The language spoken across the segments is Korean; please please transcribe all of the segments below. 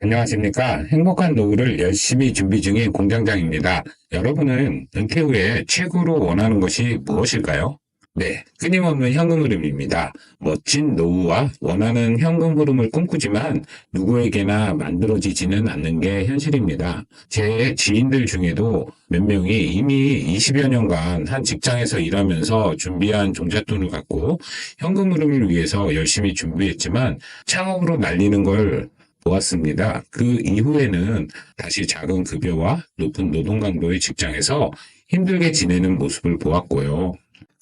안녕하십니까. 행복한 노후를 열심히 준비 중인 공장장입니다. 여러분은 은퇴 후에 최고로 원하는 것이 무엇일까요? 네, 끊임없는 현금 흐름입니다. 멋진 노후와 원하는 현금 흐름을 꿈꾸지만 누구에게나 만들어지지는 않는 게 현실입니다. 제 지인들 중에도 몇 명이 이미 20여 년간 한 직장에서 일하면서 준비한 종잣돈을 갖고 현금 흐름을 위해서 열심히 준비했지만 창업으로 날리는 걸 보았습니다. 그 이후에는 다시 작은 급여와 높은 노동 강도의 직장에서 힘들게 지내는 모습을 보았고요.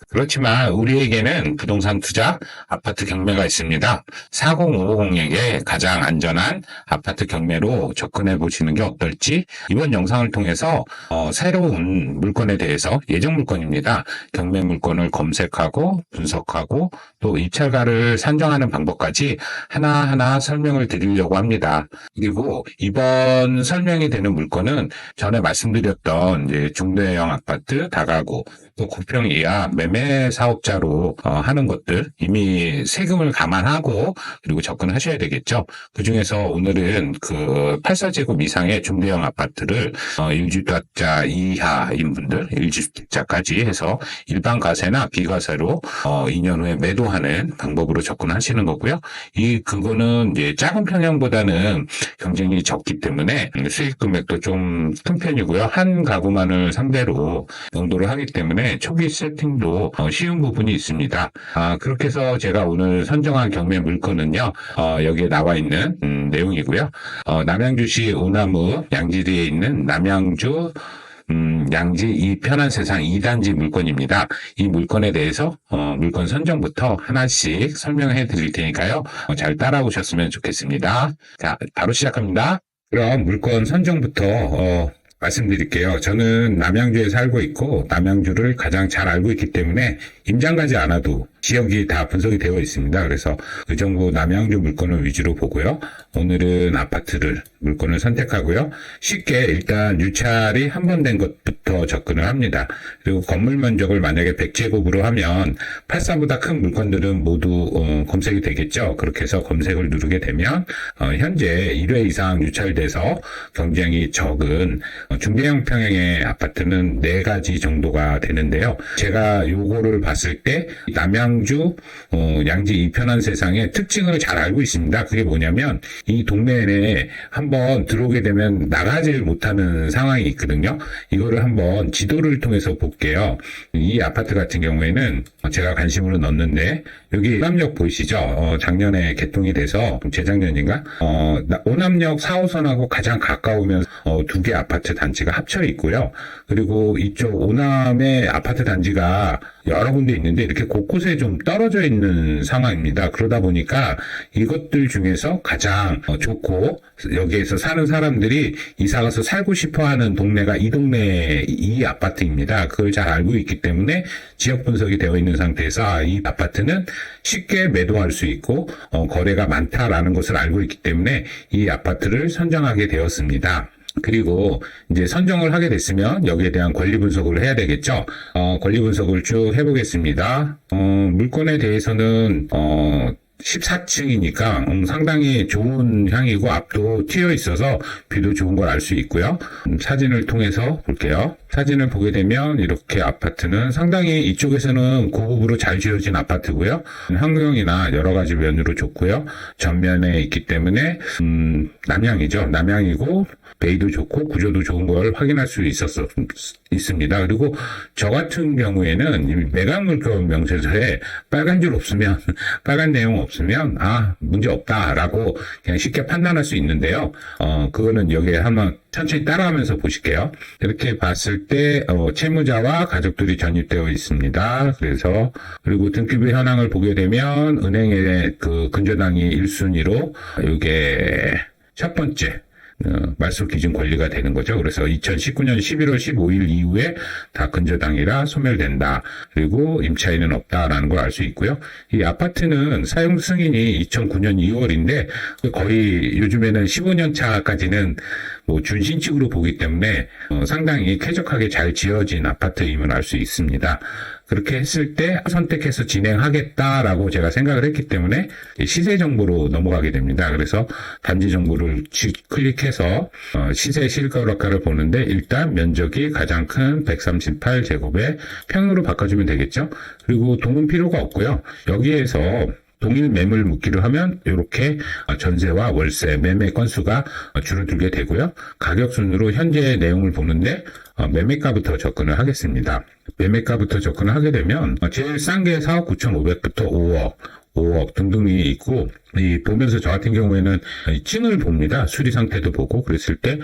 그렇지만 우리에게는 부동산 투자, 아파트 경매가 있습니다. 40550에게 가장 안전한 아파트 경매로 접근해 보시는 게 어떨지 이번 영상을 통해서 새로운 물건에 대해서 예정 물건입니다. 경매 물건을 검색하고 분석하고 또 입찰가를 산정하는 방법까지 하나하나 설명을 드리려고 합니다. 그리고 이번 설명이 되는 물건은 전에 말씀드렸던 이제 중대형 아파트, 다가구, 또 구평 이하 매매 사업자로 하는 것들 이미 세금을 감안하고 그리고 접근하셔야 되겠죠. 그 중에서 오늘은 그 8사제곱 이상의 중대형 아파트를 1주택자 이하인 분들, 1주택자까지 해서 일반 가세나 비과세로 2년 후에 매도하는 방법으로 접근하시는 거고요. 그거는 이제 작은 평형보다는 경쟁이 적기 때문에 수익 금액도 좀 큰 편이고요. 한 가구만을 상대로 용도를 하기 때문에 초기 세팅도 쉬운 부분이 있습니다. 그렇게 해서 제가 오늘 선정한 경매 물건은요, 여기에 나와 있는 내용이고요. 남양주시 오나무 양지리에 있는 남양주 양지 이 편한 세상 2단지 물건입니다. 이 물건에 대해서 물건 선정부터 하나씩 설명해 드릴 테니까요. 잘 따라오셨으면 좋겠습니다. 자, 바로 시작합니다. 그럼 물건 선정부터 말씀드릴게요. 저는 남양주에 살고 있고 남양주를 가장 잘 알고 있기 때문에 임장 가지 않아도 지역이 다 분석이 되어 있습니다. 그래서 그 정도 남양주 물건을 위주로 보고요. 오늘은 아파트를 물건을 선택하고요. 쉽게 일단 유찰이 한 번 된 것부터 접근을 합니다. 그리고 건물 면적을 만약에 100제곱으로 하면 84보다 큰 물건들은 모두 검색이 되겠죠. 그렇게 해서 검색을 누르게 되면 현재 1회 이상 유찰돼서 경쟁이 적은 중대형 평형의 아파트는 4가지 정도가 되는데요. 제가 요거를 봤을 때 남양주 양지 이편한 세상의 특징을 잘 알고 있습니다. 그게 뭐냐면 이 동네에 한번 들어오게 되면 나가질 못하는 상황이 있거든요. 이거를 한번 지도를 통해서 볼게요. 이 아파트 같은 경우에는 제가 관심으로 넣었는데 여기 오남역 보이시죠? 작년에 개통이 돼서 재작년인가? 오남역 4호선하고 가장 가까우면 2개 아파트 단지가 합쳐 있고요. 그리고 이쪽 오남의 아파트 단지가 여러 군데 있는데 이렇게 곳곳에 좀 떨어져 있는 상황입니다. 그러다 보니까 이것들 중에서 가장 좋고 여기에서 사는 사람들이 이사가서 살고 싶어하는 동네가 이 동네 이 아파트입니다. 그걸 잘 알고 있기 때문에 지역 분석이 되어 있는 상태에서 이 아파트는 쉽게 매도할 수 있고 거래가 많다라는 것을 알고 있기 때문에 이 아파트를 선정하게 되었습니다. 그리고 이제 선정을 하게 됐으면 여기에 대한 권리 분석을 해야 되겠죠. 권리 분석을 쭉 해보겠습니다. 물건에 대해서는 14층이니까 상당히 좋은 향이고 앞도 튀어 있어서 뷰도 좋은 걸 알 수 있고요. 사진을 통해서 볼게요. 사진을 보게 되면 이렇게 아파트는 상당히 이쪽에서는 고급으로 잘 지어진 아파트고요. 환경이나 여러 가지 면으로 좋고요. 전면에 있기 때문에 남향이죠. 남향이고 베이도 좋고 구조도 좋은 걸 확인할 수 있습니다. 그리고 저 같은 경우에는 매각 물건 명세서에 빨간 줄 없으면 빨간 내용 없으면 문제 없다라고 그냥 쉽게 판단할 수 있는데요. 그거는 여기에 한번 천천히 따라하면서 보실게요. 이렇게 봤을 때 채무자와 가족들이 전입되어 있습니다. 그래서 그리고 등기부 현황을 보게 되면 은행의 그 근저당이 1순위로 이게 첫 번째 말소 기준 권리가 되는 거죠. 그래서 2019년 11월 15일 이후에 다 근저당이라 소멸된다. 그리고 임차인은 없다라는 걸 알 수 있고요. 이 아파트는 사용 승인이 2009년 2월인데 거의 요즘에는 15년 차까지는 준신축으로 보기 때문에 상당히 쾌적하게 잘 지어진 아파트임을 알 수 있습니다. 그렇게 했을 때 선택해서 진행하겠다라고 제가 생각을 했기 때문에 시세 정보로 넘어가게 됩니다. 그래서 단지 정보를 클릭해서 시세 실거래가를 보는데 일단 면적이 가장 큰 138제곱에 평으로 바꿔주면 되겠죠. 그리고 동은 필요가 없고요. 여기에서 동일 매물 묻기를 하면 이렇게 전세와 월세, 매매 건수가 줄어들게 되고요. 가격 순으로 현재 내용을 보는데 매매가부터 접근을 하겠습니다. 매매가부터 접근을 하게 되면 제일 싼 게 4억 9,500부터 5억 등등이 있고, 보면서 저 같은 경우에는 층을 봅니다. 수리 상태도 보고, 그랬을 때,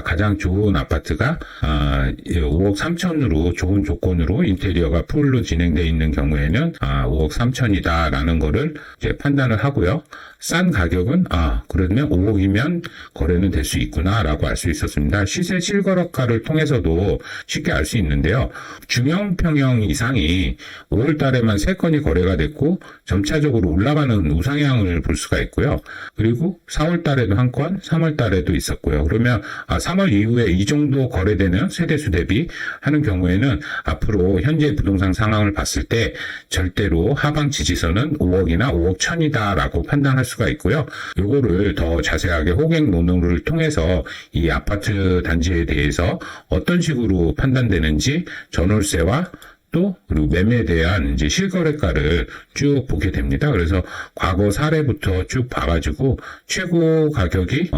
가장 좋은 아파트가, 5억 3천으로 좋은 조건으로 인테리어가 풀로 진행되어 있는 경우에는, 5억 3천이다라는 거를 이제 판단을 하고요. 싼 가격은, 그러면 5억이면 거래는 될 수 있구나라고 알 수 있었습니다. 시세 실거래가를 통해서도 쉽게 알 수 있는데요. 중형 평형 이상이 5월 달에만 3건이 거래가 됐고, 점차적으로 올라가는 우상향을 볼 수가 있고요. 그리고 4월 달에도 한 건, 3월 달에도 있었고요. 그러면 3월 이후에 이 정도 거래되는 세대수 대비 하는 경우에는 앞으로 현재 부동산 상황을 봤을 때 절대로 하방 지지선은 5억이나 5억 천이다라고 판단할 수가 있고요. 요거를 더 자세하게 호객 노노를 통해서 이 아파트 단지에 대해서 어떤 식으로 판단되는지 전월세와 또 그리고 매매에 대한 이제 실거래가를 쭉 보게 됩니다. 그래서 과거 사례부터 쭉 봐가지고 최고 가격이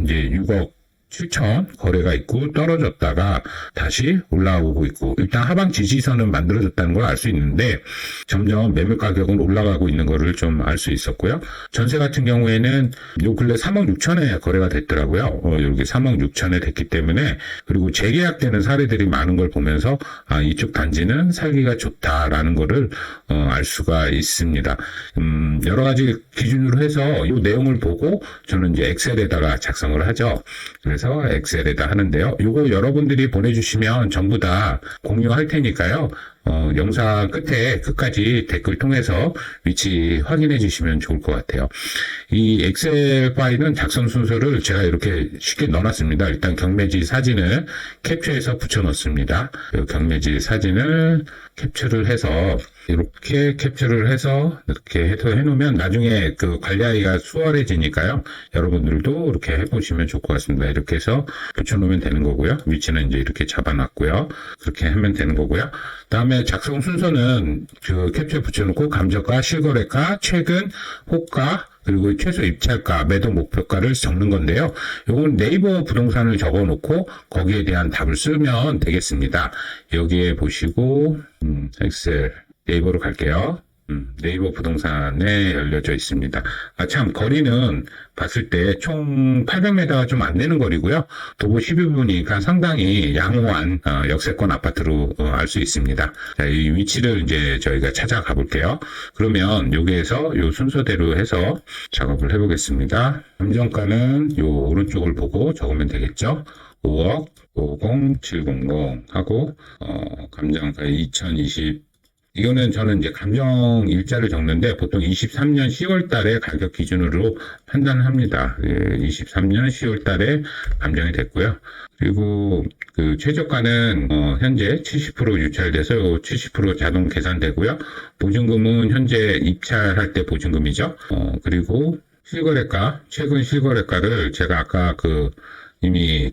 이제 6억 7천 거래가 있고 떨어졌다가 다시 올라오고 있고 일단 하방 지지선은 만들어졌다는 걸 알 수 있는데 점점 매물 가격은 올라가고 있는 거를 좀 알 수 있었고요. 전세 같은 경우에는 요 근래 3억 6천에 거래가 됐더라고요. 여기 3억 6천에 됐기 때문에 그리고 재계약되는 사례들이 많은 걸 보면서 이쪽 단지는 살기가 좋다라는 거를 알 수가 있습니다. 여러 가지 기준으로 해서 이 내용을 보고 저는 이제 엑셀에다가 작성을 하죠. 그래서 엑셀에다 하는데요. 요거 여러분들이 보내주시면 전부 다 공유할 테니까요. 영상 끝까지 댓글 통해서 위치 확인해 주시면 좋을 것 같아요. 이 엑셀 파일은 작성 순서를 제가 이렇게 쉽게 넣어놨습니다. 일단 경매지 사진을 캡처해서 붙여 넣습니다. 경매지 사진을 캡처를 해서 이렇게 캡처를 해서 이렇게 해놓으면 나중에 그 관리하기가 수월해지니까요. 여러분들도 이렇게 해보시면 좋을 것 같습니다. 이렇게 해서 붙여놓으면 되는 거고요. 위치는 이제 이렇게 잡아놨고요. 그렇게 하면 되는 거고요. 다음에 작성 순서는 그 캡처 붙여놓고 감정가, 실거래가, 최근, 호가, 그리고 최소 입찰가, 매도 목표가를 적는 건데요. 요건 네이버 부동산을 적어놓고 거기에 대한 답을 쓰면 되겠습니다. 여기에 보시고 엑셀 네이버로 갈게요. 네이버 부동산에 열려져 있습니다. 참 거리는 봤을 때 총 800m가 좀 안 되는 거리고요. 도보 12분이니까 상당히 양호한 역세권 아파트로 알 수 있습니다. 자, 이 위치를 이제 저희가 찾아가 볼게요. 그러면 여기에서 요 순서대로 해서 작업을 해보겠습니다. 감정가는 요 오른쪽을 보고 적으면 되겠죠. 5억 50700 하고 감정가 2020 이거는 저는 이제 감정 일자를 적는데 보통 23년 10월 달에 가격 기준으로 판단을 합니다. 23년 10월 달에 감정이 됐고요. 그리고 그 최저가는 현재 70% 유찰돼서 70% 자동 계산되고요. 보증금은 현재 입찰할 때 보증금이죠. 그리고 실거래가, 최근 실거래가를 제가 아까 이미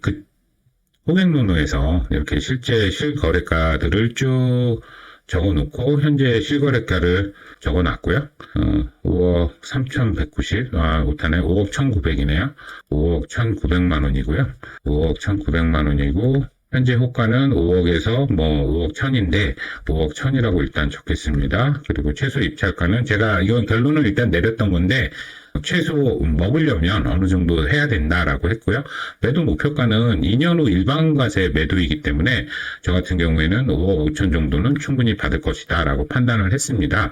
호객노노에서 이렇게 실제 실거래가들을 쭉 적어놓고 현재 실거래가를 적어놨고요. 5억 3,190, 못하네. 5억 1,900이네요. 5억 1,900만 원이고요. 5억 1,900만 원이고 현재 호가는 5억에서 5억 1,000인데 5억 1,000이라고 일단 적겠습니다. 그리고 최소 입찰가는 제가 이건 결론을 일단 내렸던 건데 최소 먹으려면 어느 정도 해야 된다라고 했고요. 매도 목표가는 2년 후 일반과세 매도이기 때문에 저 같은 경우에는 5억 5천 정도는 충분히 받을 것이다 라고 판단을 했습니다.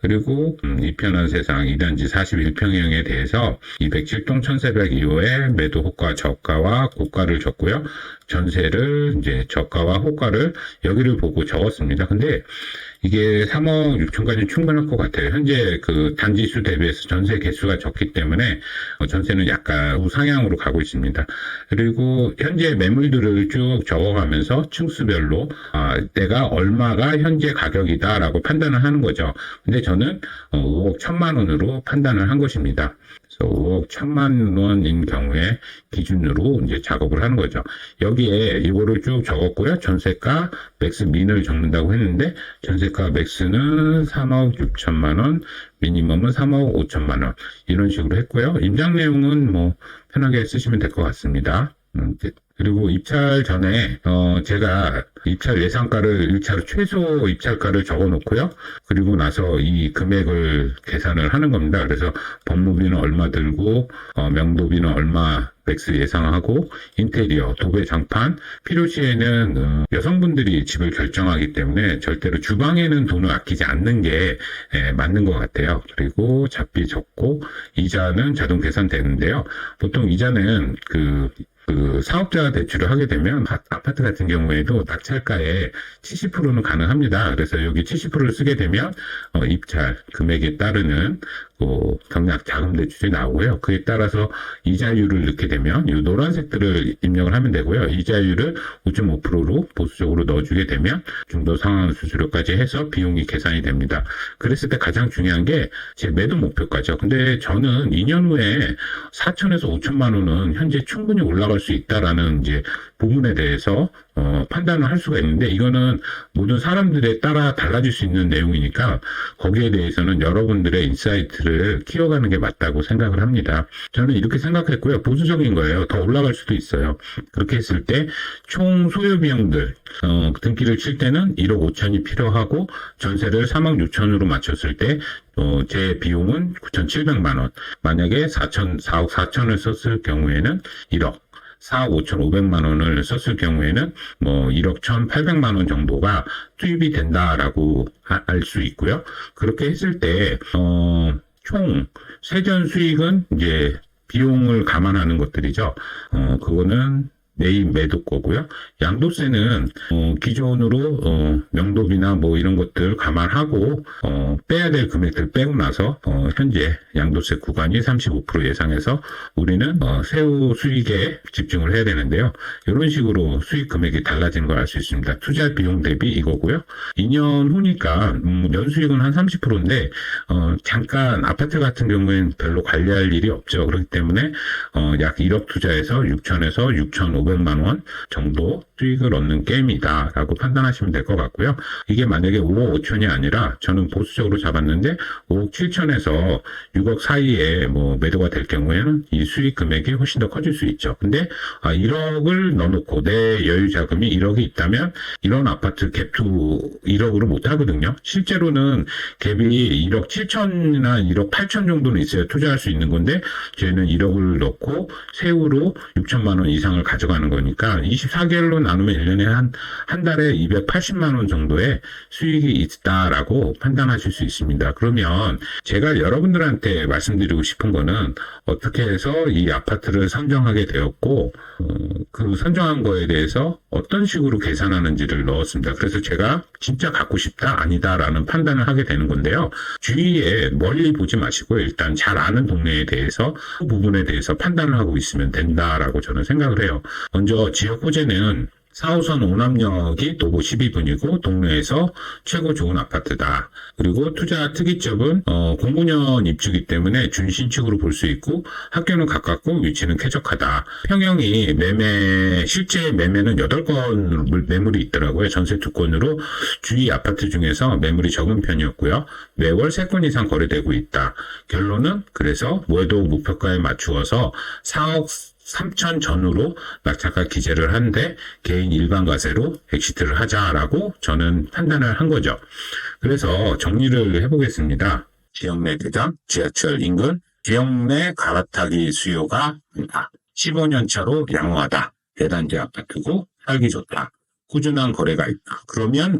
그리고 이편한 세상 2단지 41평형에 대해서 207동 1402호의 매도 호가, 저가와 고가를 적고요. 전세를 이제 저가와 호가를 여기를 보고 적었습니다. 근데 이게 3억 6천까지 충분할 것 같아요. 현재 그 단지 수 대비해서 전세 개수가 적기 때문에 전세는 약간 우상향으로 가고 있습니다. 그리고 현재 매물들을 쭉 적어가면서 층수별로 내가 얼마가 현재 가격이다라고 판단을 하는 거죠. 근데 저는 5억 1천만 원으로 판단을 한 것입니다. 그래서 5억 1천만 원인 경우에 기준으로 이제 작업을 하는 거죠. 여기에 이거를 쭉 적었고요. 전세가 맥스 민을 적는다고 했는데 전세가 맥스는 3억 6천만 원, 미니멈은 3억 5천만 원 이런 식으로 했고요. 임장 내용은 뭐 편하게 쓰시면 될 것 같습니다. 그리고 입찰 전에 제가 입찰 예상가를 1차로 최소 입찰가를 적어 놓고요. 그리고 나서 이 금액을 계산을 하는 겁니다. 그래서 법무비는 얼마 들고 명도비는 얼마 맥스 예상하고 인테리어, 도배 장판 필요시에는 여성분들이 집을 결정하기 때문에 절대로 주방에는 돈을 아끼지 않는 게 맞는 것 같아요. 그리고 잡비 적고 이자는 자동 계산되는데요. 보통 이자는 그 사업자 대출을 하게 되면 아파트 같은 경우에도 낙찰가의 70%는 가능합니다. 그래서 여기 70%를 쓰게 되면 입찰 금액에 따르는 경락 자금 대출이 나오고요. 그에 따라서 이자율을 넣게 되면 이 노란색들을 입력을 하면 되고요. 이자율을 5.5%로 보수적으로 넣어주게 되면 중도 상환 수수료까지 해서 비용이 계산이 됩니다. 그랬을 때 가장 중요한 게 제 매도 목표가죠. 근데 저는 2년 후에 4천에서 5천만 원은 현재 충분히 올라갈 수 있다라는 이제 부분에 대해서 판단을 할 수가 있는데 이거는 모든 사람들에 따라 달라질 수 있는 내용이니까 거기에 대해서는 여러분들의 인사이트를 키워가는 게 맞다고 생각을 합니다. 저는 이렇게 생각했고요. 보수적인 거예요. 더 올라갈 수도 있어요. 그렇게 했을 때 총 소요 비용들 등기를 칠 때는 1억 5천이 필요하고 전세를 3억 6천으로 맞췄을 때 제 비용은 9,700만 원. 만약에 4억 4천을 썼을 경우에는 1억 4억 5,500만 원을 썼을 경우에는 뭐 1억 1,800만 원 정도가 투입이 된다라고 알 수 있고요. 그렇게 했을 때 총 세전 수익은 이제 비용을 감안하는 것들이죠. 그거는 매입 매도 거고요. 양도세는 기존으로 명도비나 뭐 이런 것들 감안하고 빼야 될 금액들 빼고 나서 현재 양도세 구간이 35% 예상해서 우리는 세후 수익에 집중을 해야 되는데요. 이런 식으로 수익 금액이 달라지는 걸 알 수 있습니다. 투자 비용 대비 이거고요. 2년 후니까 연수익은 한 30%인데 잠깐 아파트 같은 경우에는 별로 관리할 일이 없죠. 그렇기 때문에 약 1억 투자해서 6천에서 6,500만 원 정도 수익을 얻는 게임이다라고 판단하시면 될 것 같고요. 이게 만약에 5억 5천이 아니라 저는 보수적으로 잡았는데 5억 7천에서 6억 사이에 뭐 매도가 될 경우에는 이 수익 금액이 훨씬 더 커질 수 있죠. 근데 1억을 넣어놓고 내 여유 자금이 1억이 있다면 이런 아파트 갭투 1억으로 못 하거든요. 실제로는 갭이 1억 7천이나 1억 8천 정도는 있어야 투자할 수 있는 건데 저희는 1억을 넣고 세후로 6천만 원 이상을 가져가는 거니까 24개월로 나누면 1년에 한 달에 280만 원 정도의 수익이 있다라고 판단하실 수 있습니다. 그러면 제가 여러분들한테 말씀드리고 싶은 거는 어떻게 해서 이 아파트를 선정하게 되었고 그 선정한 거에 대해서 어떤 식으로 계산하는지를 넣었습니다. 그래서 제가 진짜 갖고 싶다 아니다라는 판단을 하게 되는 건데요. 주위에 멀리 보지 마시고 일단 잘 아는 동네에 대해서 그 부분에 대해서 판단을 하고 있으면 된다라고 저는 생각을 해요. 먼저 지역 호재는 4호선 오남역이 도보 12분이고 동네에서 최고 좋은 아파트다. 그리고 투자 특이점은 공군현 입주기 때문에 준신축으로 볼 수 있고 학교는 가깝고 위치는 쾌적하다. 평형이 실제 매매는 8건 매물이 있더라고요. 전세 2건으로 주위 아파트 중에서 매물이 적은 편이었고요. 매월 3건 이상 거래되고 있다. 결론은 그래서 매도 목표가에 맞추어서 4억 3천 전후로 낙찰가 기재를 하는데 개인 일반 과세로 엑시트를 하자라고 저는 판단을 한 거죠. 그래서 정리를 해보겠습니다. 지역 내 대장, 지하철 인근, 지역 내 갈아타기 수요가 많다. 15년 차로 양호하다. 대단지 아파트고 살기 좋다. 꾸준한 거래가 있다. 그러면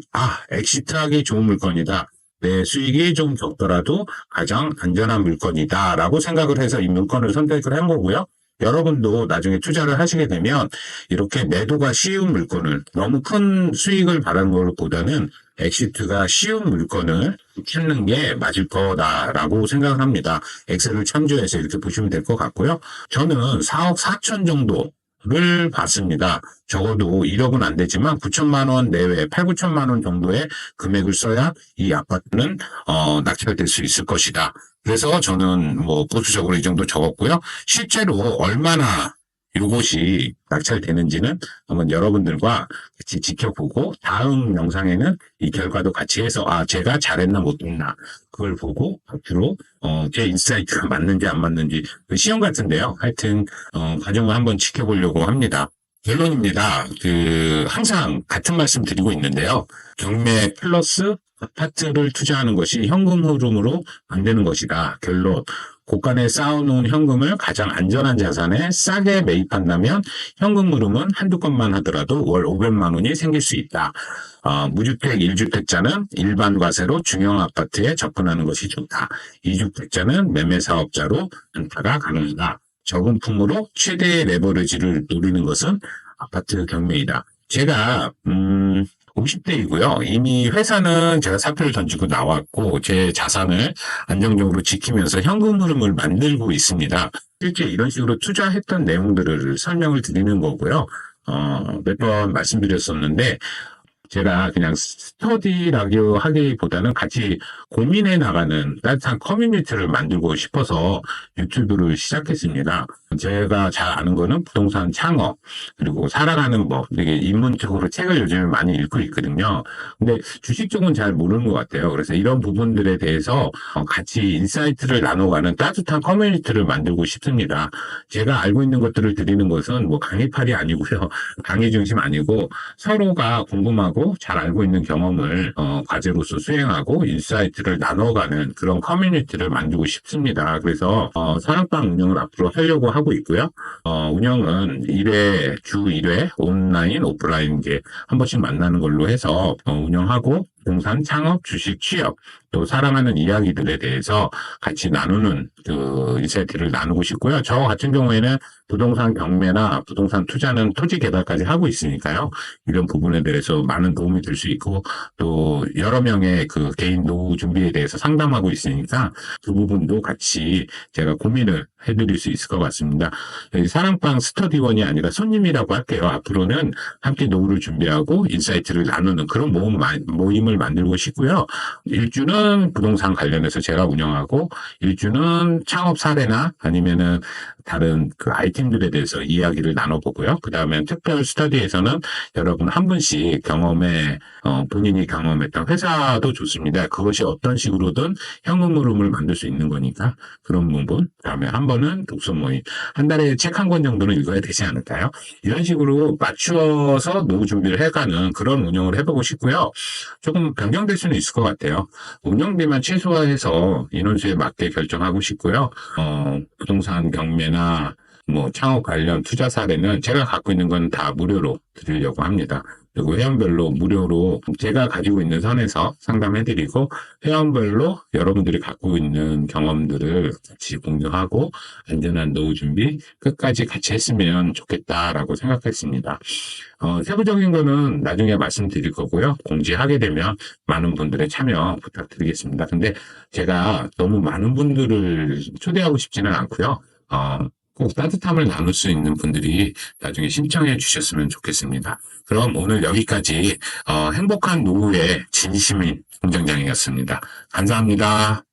엑시트하기 좋은 물건이다. 내 수익이 좀 적더라도 가장 안전한 물건이다 라고 생각을 해서 이 물건을 선택을 한 거고요. 여러분도 나중에 투자를 하시게 되면 이렇게 매도가 쉬운 물건을 너무 큰 수익을 바라는 것보다는 엑시트가 쉬운 물건을 찾는 게 맞을 거다라고 생각을 합니다. 엑셀을 참조해서 이렇게 보시면 될 것 같고요. 저는 4억 4천 정도를 봤습니다. 적어도 1억은 안 되지만 9천만 원 내외, 8, 9천만 원 정도의 금액을 써야 이 아파트는 낙찰될 수 있을 것이다. 그래서 저는 뭐 보수적으로 이 정도 적었고요. 실제로 얼마나 이것이 낙찰되는지는 한번 여러분들과 같이 지켜보고 다음 영상에는 이 결과도 같이 해서 제가 잘했나 못했나 그걸 보고 앞으로 제 인사이트가 맞는지 안 맞는지 시험 같은데요. 하여튼 과정을 한번 지켜보려고 합니다. 결론입니다. 항상 같은 말씀 드리고 있는데요. 경매 플러스 아파트를 투자하는 것이 현금 흐름으로 안 되는 것이다. 결론. 고간에 쌓아놓은 현금을 가장 안전한 자산에 싸게 매입한다면 현금 흐름은 한두 건만 하더라도 월 500만 원이 생길 수 있다. 무주택 1주택자는 일반 과세로 중형 아파트에 접근하는 것이 좋다. 2주택자는 매매 사업자로 안타가 가능하다. 적은 품으로 최대의 레버리지를 노리는 것은 아파트 경매이다. 제가 50대이고요. 이미 회사는 제가 사표를 던지고 나왔고 제 자산을 안정적으로 지키면서 현금 흐름을 만들고 있습니다. 실제 이런 식으로 투자했던 내용들을 설명을 드리는 거고요. 몇 번 말씀드렸었는데 제가 그냥 스터디라고 하기보다는 같이 고민해 나가는 따뜻한 커뮤니티를 만들고 싶어서 유튜브를 시작했습니다. 제가 잘 아는 거는 부동산 창업, 그리고 살아가는 법, 되게 입문적으로 책을 요즘에 많이 읽고 있거든요. 근데 주식 쪽은 잘 모르는 것 같아요. 그래서 이런 부분들에 대해서 같이 인사이트를 나눠가는 따뜻한 커뮤니티를 만들고 싶습니다. 제가 알고 있는 것들을 드리는 것은 뭐 강의팔이 아니고요. 강의 중심 아니고 서로가 궁금하고 잘 알고 있는 경험을 과제로서 수행하고 인사이트를 나눠가는 그런 커뮤니티를 만들고 싶습니다. 그래서 사랑방 운영을 앞으로 하려고 하고 있고요. 운영은 주 1회 온라인, 오프라인 이제 한 번씩 만나는 걸로 해서 운영하고 부동산 창업, 주식 취업, 또 사랑하는 이야기들에 대해서 같이 나누는 인사이트를 나누고 싶고요. 저 같은 경우에는 부동산 경매나 부동산 투자는 토지 개발까지 하고 있으니까요. 이런 부분에 대해서 많은 도움이 될 수 있고 또 여러 명의 개인 노후 준비에 대해서 상담하고 있으니까 그 부분도 같이 제가 고민을 해드릴 수 있을 것 같습니다. 사랑방 스터디원이 아니라 손님이라고 할게요. 앞으로는 함께 노후를 준비하고 인사이트를 나누는 그런 모임을 만들고 싶고요. 일주는 부동산 관련해서 제가 운영하고 일주는 창업 사례나 아니면은 다른 아이템들에 대해서 이야기를 나눠보고요. 그 다음에 특별 스터디에서는 여러분 한 분씩 본인이 경험했던 회사도 좋습니다. 그것이 어떤 식으로든 현금 흐름을 만들 수 있는 거니까 그런 부분. 그 다음에 한 번은 독서 모임. 한 달에 책 한 권 정도는 읽어야 되지 않을까요? 이런 식으로 맞추어서 노후 준비를 해가는 그런 운영을 해보고 싶고요. 조금 변경될 수는 있을 것 같아요. 운영비만 최소화해서 인원수에 맞게 결정하고 싶고요. 부동산 경매나 창업 관련 투자 사례는 제가 갖고 있는 건 다 무료로 드리려고 합니다. 그리고 회원별로 무료로 제가 가지고 있는 선에서 상담해드리고 회원별로 여러분들이 갖고 있는 경험들을 같이 공유하고 안전한 노후 준비 끝까지 같이 했으면 좋겠다라고 생각했습니다. 세부적인 거는 나중에 말씀드릴 거고요. 공지하게 되면 많은 분들의 참여 부탁드리겠습니다. 근데 제가 너무 많은 분들을 초대하고 싶지는 않고요. 꼭 따뜻함을 나눌 수 있는 분들이 나중에 신청해 주셨으면 좋겠습니다. 그럼 오늘 여기까지 행복한 노후의 진심인 공장장이었습니다. 감사합니다.